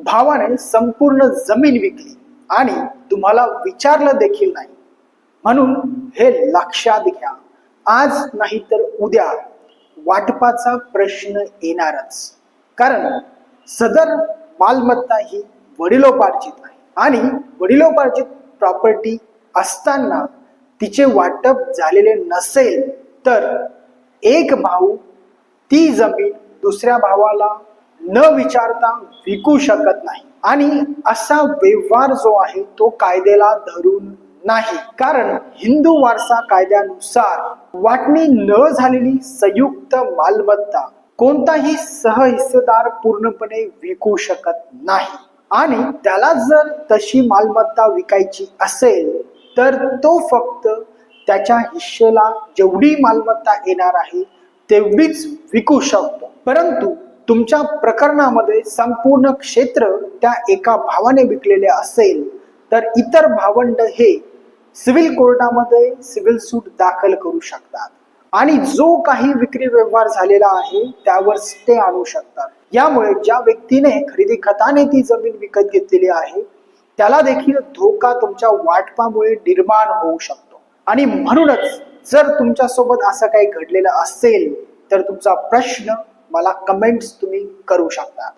भावाने संपूर्ण जमीन विकली आणि तुम्हाला विचारलं देखील नाही. म्हणून हे लक्षात घ्या, आज नाही तर उद्या वाटपाचा प्रश्न येणारच. कारण सदर मालमत्ता ही वडिलोपार्जित आहे आणि वडिलोपार्जित प्रॉपर्टी असताना तिचे वाटप झालेले नसेल तर एक भाऊ ती जमीन दुसऱ्या भावाला न विचारता विकू शकत नाही. आणि असा व्यवहार जो आहे तो कायद्याला धरून नाही. कारण हिंदू वारसा कायद्यानुसार वाटणी न झालेली संयुक्त मालमत्ता कोणताही सहहिस्सेदार पूर्णपणे विकू शकत नाही. आणि त्याला जर तशी मालमत्ता विकायची असेल तर तो फक्त त्याच्या हिश्श्याला जेवढी मालमत्ता येणार आहे तेवढीच विकू शकतो. परंतु तुमच्या प्रकरणामध्ये संपूर्ण क्षेत्र त्या एका भावाने विकलेले असेल तर इतर भावंड हे सिव्हिल कोर्टामध्ये सिव्हिल सूट दाखल करू शकतात आणि जो काही विक्री व्यवहार झालेला आहे त्यावर स्टे आणू शकतात. यामुळे ज्या व्यक्तीने खरेदी खताने ती जमीन विकत घेतलेली आहे त्याला देखील धोका तुमच्या वाटपामुळे निर्माण होऊ शकतो. आणि म्हणूनच जर तुमच्या सोबत असं काही घडलेलं असेल तर तुमचा प्रश्न मला कमेंट्स तुम्ही करू शकता.